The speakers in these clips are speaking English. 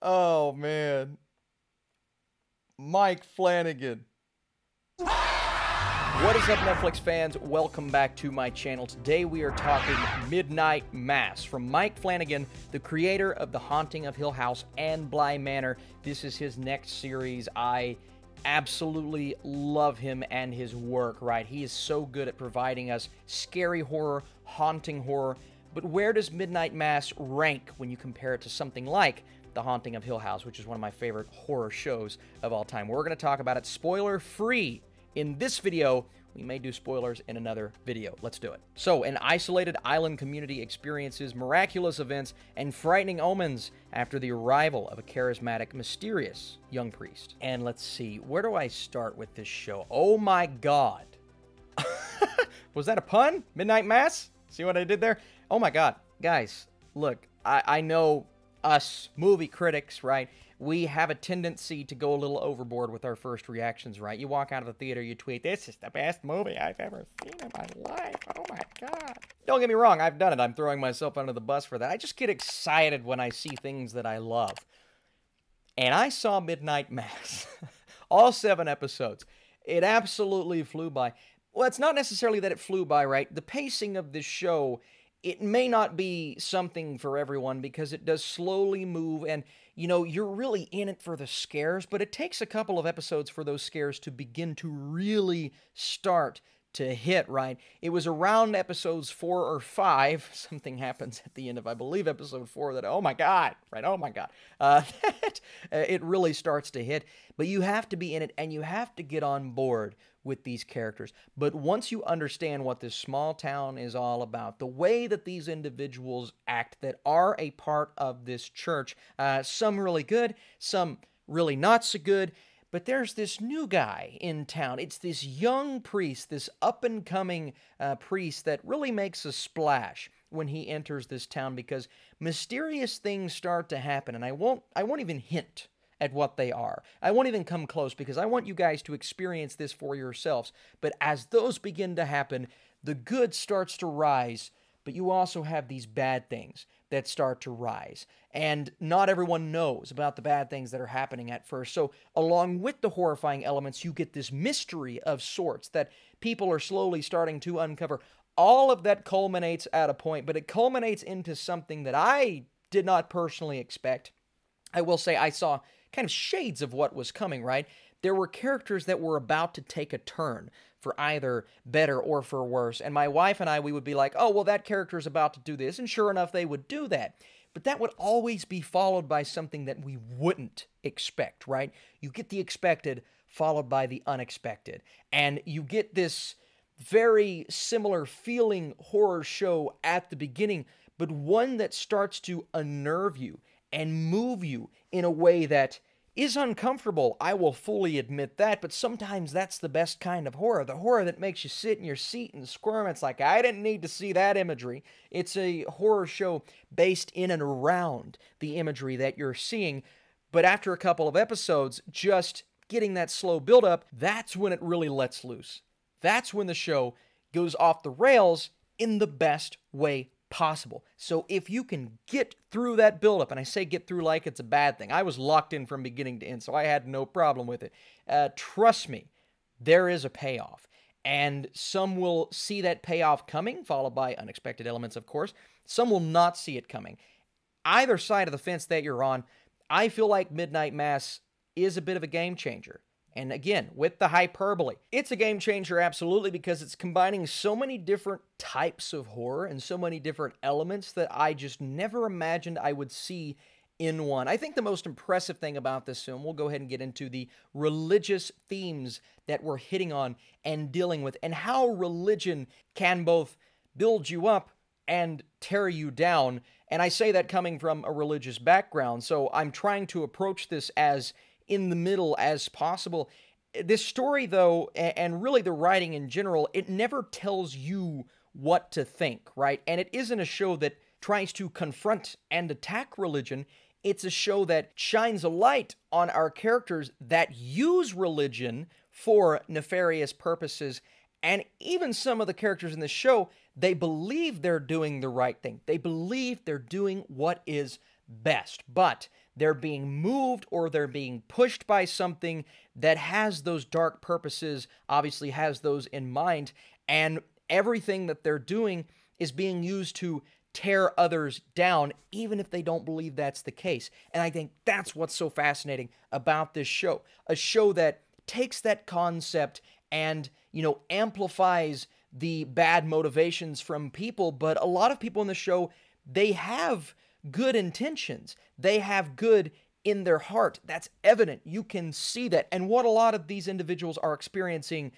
Oh man, Mike Flanagan. What is up, Netflix fans? Welcome back to my channel. Today we are talking Midnight Mass from Mike Flanagan, the creator of The Haunting of Hill House and Bly Manor. This is his next series. I absolutely love him and his work, right? He is so good at providing us scary horror, haunting horror. But where does Midnight Mass rank when you compare it to something like The Haunting of Hill House, which is one of my favorite horror shows of all time? We're going to talk about it spoiler-free in this video. We may do spoilers in another video. Let's do it. So, an isolated island community experiences miraculous events and frightening omens after the arrival of a charismatic, mysterious young priest. And let's see, where do I start with this show? Oh my god. Was that a pun? Midnight Mass? See what I did there? Oh my god. Guys, look, I know us movie critics, right? We have a tendency to go a little overboard with our first reactions, right? You walk out of the theater, you tweet, "This is the best movie I've ever seen in my life. Oh my god." Don't get me wrong, I've done it. I'm throwing myself under the bus for that. I just get excited when I see things that I love. And I saw Midnight Mass. All 7 episodes. It absolutely flew by. Well, it's not necessarily that it flew by, right? The pacing of this show, it may not be something for everyone because it does slowly move and, you know, you're really in it for the scares, but it takes a couple of episodes for those scares to begin to really start to hit, right? It was around episodes 4 or 5, something happens at the end of, I believe, episode 4 that, oh my god, right, oh my god, it really starts to hit, but you have to be in it and you have to get on board with these characters. But once you understand what this small town is all about, the way that these individuals act that are a part of this church, some really good, some really not so good, but there's this new guy in town. It's this young priest, this up-and-coming priest that really makes a splash when he enters this town because mysterious things start to happen, and I won't even hint at what they are. I won't even come close because I want you guys to experience this for yourselves. But as those begin to happen, the good starts to rise, but you also have these bad things that start to rise. And not everyone knows about the bad things that are happening at first. So along with the horrifying elements, you get this mystery of sorts that people are slowly starting to uncover. All of that culminates at a point, but it culminates into something that I did not personally expect. I will say I saw kind of shades of what was coming, right? There were characters that were about to take a turn for either better or for worse. And my wife and I, we would be like, oh, well, that character is about to do this. And sure enough, they would do that. But that would always be followed by something that we wouldn't expect, right? You get the expected followed by the unexpected. And you get this very similar feeling horror show at the beginning, but one that starts to unnerve you and move you in a way that is uncomfortable. I will fully admit that, but sometimes that's the best kind of horror. The horror that makes you sit in your seat and squirm. It's like, I didn't need to see that imagery. It's a horror show based in and around the imagery that you're seeing, but after a couple of episodes, just getting that slow buildup, that's when it really lets loose. That's when the show goes off the rails in the best way possible. So if you can get through that buildup, and I say get through like it's a bad thing. I was locked in from beginning to end, so I had no problem with it. Trust me, there is a payoff. And some will see that payoff coming, followed by unexpected elements, of course. Some will not see it coming. Either side of the fence that you're on, I feel like Midnight Mass is a bit of a game changer. And again, with the hyperbole, it's a game changer absolutely because it's combining so many different types of horror and so many different elements that I just never imagined I would see in one. I think the most impressive thing about this film, we'll go ahead and get into the religious themes that we're hitting on and dealing with, and how religion can both build you up and tear you down. And I say that coming from a religious background, so I'm trying to approach this as in the middle as possible. This story, though, and really the writing in general, it never tells you what to think, right? And it isn't a show that tries to confront and attack religion. It's a show that shines a light on our characters that use religion for nefarious purposes. And even some of the characters in the show, they believe they're doing the right thing. They believe they're doing what is best. But they're being moved or they're being pushed by something that has those dark purposes, obviously has those in mind, and everything that they're doing is being used to tear others down, even if they don't believe that's the case. And I think that's what's so fascinating about this show. A show that takes that concept and, amplifies the bad motivations from people, but a lot of people in the show, they have good intentions. They have good in their heart. That's evident. You can see that. And what a lot of these individuals are experiencing,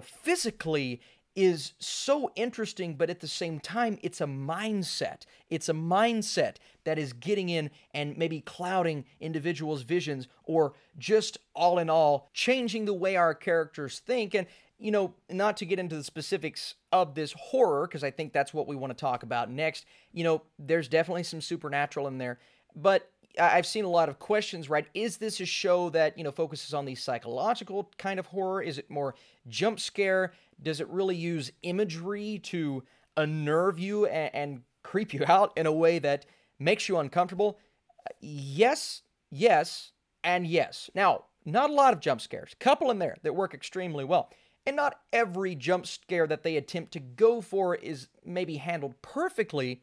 physically is so interesting, but at the same time, it's a mindset. It's a mindset that is getting in and maybe clouding individuals' visions, or just all in all, changing the way our characters think. And, not to get into the specifics of this horror, because I think that's what we want to talk about next, there's definitely some supernatural in there, but I've seen a lot of questions, right? Is this a show that, focuses on the psychological kind of horror? Is it more jump scare? Does it really use imagery to unnerve you and creep you out in a way that makes you uncomfortable? Yes, and yes. Now, not a lot of jump scares. A couple in there that work extremely well. And not every jump scare that they attempt to go for is maybe handled perfectly,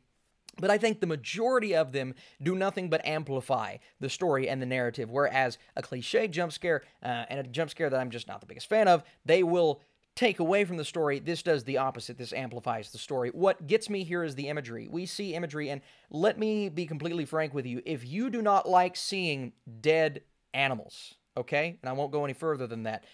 but I think the majority of them do nothing but amplify the story and the narrative, whereas a cliche jump scare and a jump scare that I'm just not the biggest fan of, they will take away from the story. This does the opposite. This amplifies the story. What gets me here is the imagery. We see imagery, and let me be completely frank with you. If you do not like seeing dead animals, okay, and I won't go any further than that,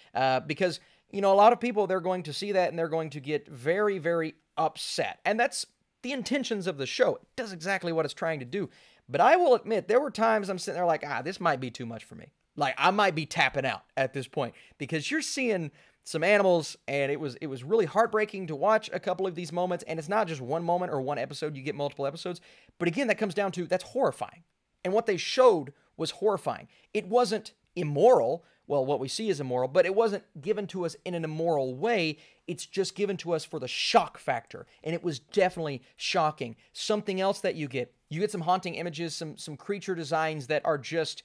because a lot of people, they're going to see that and they're going to get very, very upset. And that's the intentions of the show. It does exactly what it's trying to do. But I will admit, there were times I'm sitting there like, this might be too much for me. Like, I might be tapping out at this point, because you're seeing some animals, and it was really heartbreaking to watch a couple of these moments. And it's not just one moment or one episode. You get multiple episodes. But again, that comes down to, that's horrifying. And what they showed was horrifying. It wasn't immoral. Well, what we see is immoral, but it wasn't given to us in an immoral way. It's just given to us for the shock factor, and it was definitely shocking. Something else that you get some haunting images, some creature designs that are just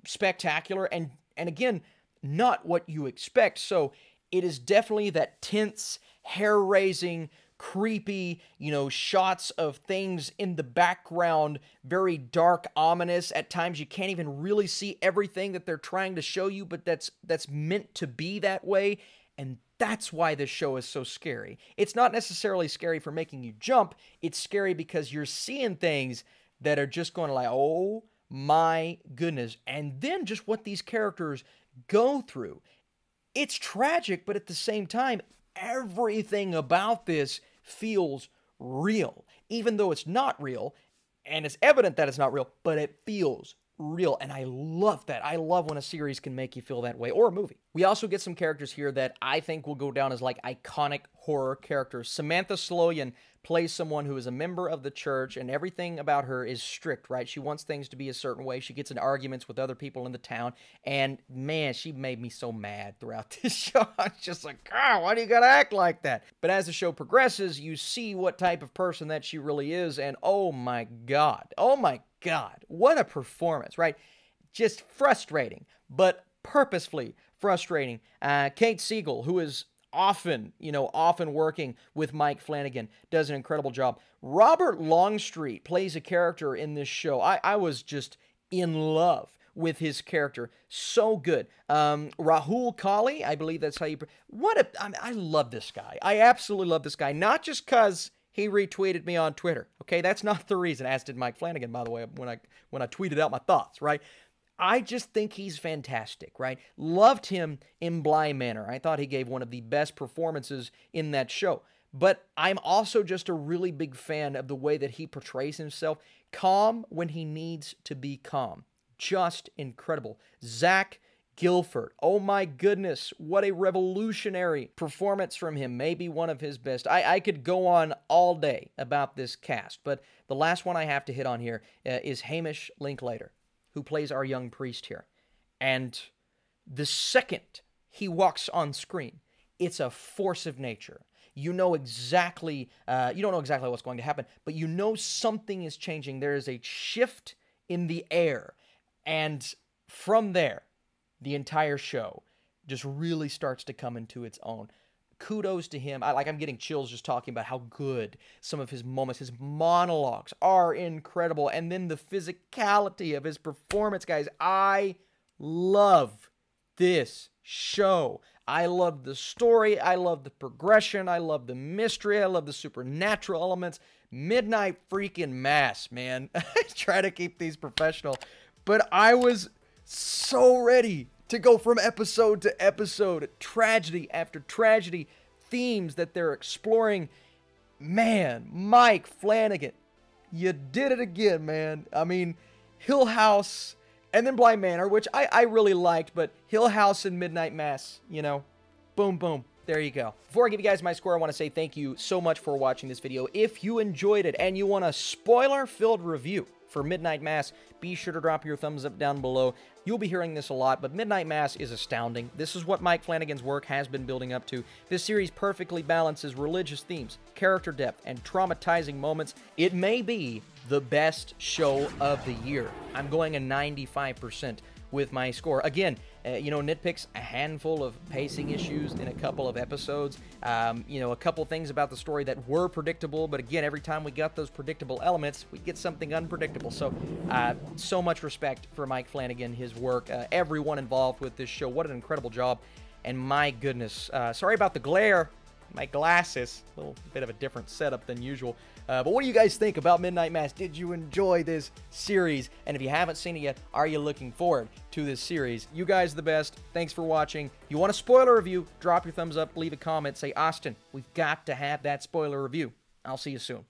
spectacular, and again, not what you expect. So it is definitely that tense, hair-raising, creepy, shots of things in the background, very dark, ominous. At times you can't even really see everything that they're trying to show you, but that's meant to be that way, and that's why this show is so scary. It's not necessarily scary for making you jump. It's scary because you're seeing things that are just going like, oh my goodness. And then just what these characters go through. It's tragic, but at the same time, everything about this feels real, even though it's not real, and it's evident that it's not real, but it feels real, and I love that. I love when a series can make you feel that way, or a movie. We also get some characters here that I think will go down as like iconic horror characters. Samantha Sloyan plays someone who is a member of the church, and everything about her is strict, right? She wants things to be a certain way. She gets in arguments with other people in the town, and man, she made me so mad throughout this show. I was just like, why do you gotta act like that? But as the show progresses, you see what type of person that she really is, and oh my God, what a performance, right? Just frustrating, but purposefully frustrating. Kate Siegel, who is often working with Mike Flanagan, does an incredible job. Robert Longstreet plays a character in this show. I was just in love with his character. So good. Rahul Kali, I believe that's how you... I love this guy. I absolutely love this guy. Not just because he retweeted me on Twitter. Okay, that's not the reason, as did Mike Flanagan, by the way, when I tweeted out my thoughts, right? I just think he's fantastic, right? Loved him in Bly Manor. I thought he gave one of the best performances in that show. But I'm also just a really big fan of the way that he portrays himself. Calm when he needs to be calm. Just incredible. Zach Gilford. Oh my goodness, what a revolutionary performance from him. Maybe one of his best. I could go on all day about this cast, but the last one I have to hit on here is Hamish Linklater, who plays our young priest here. And the second he walks on screen, it's a force of nature. You know exactly, you don't know exactly what's going to happen, but you know something is changing. There is a shift in the air. And from there, the entire show just really starts to come into its own. Kudos to him. I'm getting chills just talking about how good some of his moments, his monologues are incredible. And then the physicality of his performance, guys. I love this show. I love the story. I love the progression. I love the mystery. I love the supernatural elements. Midnight freaking Mass, man. I try to keep these professional, but I was so ready to go from episode to episode, tragedy after tragedy, themes that they're exploring. Man, Mike Flanagan, you did it again, man. I mean, Hill House and then Bly Manor, which I really liked, but Hill House and Midnight Mass, you know, boom, boom. There you go. Before I give you guys my score, I want to say thank you so much for watching this video. If you enjoyed it and you want a spoiler-filled review for Midnight Mass, be sure to drop your thumbs up down below. You'll be hearing this a lot, but Midnight Mass is astounding. This is what Mike Flanagan's work has been building up to. This series perfectly balances religious themes, character depth, and traumatizing moments. It may be the best show of the year. I'm going a 95% with my score. Again, you know, nitpicks, a handful of pacing issues in a couple of episodes. You know, a couple things about the story that were predictable, but again, every time we got those predictable elements, we get something unpredictable. So, so much respect for Mike Flanagan, his work, everyone involved with this show. What an incredible job. And my goodness, sorry about the glare. My glasses, a little bit of a different setup than usual. But what do you guys think about Midnight Mass? Did you enjoy this series? And if you haven't seen it yet, are you looking forward to this series? You guys are the best. Thanks for watching. If you want a spoiler review, drop your thumbs up, leave a comment, say, Austin, we've got to have that spoiler review. I'll see you soon.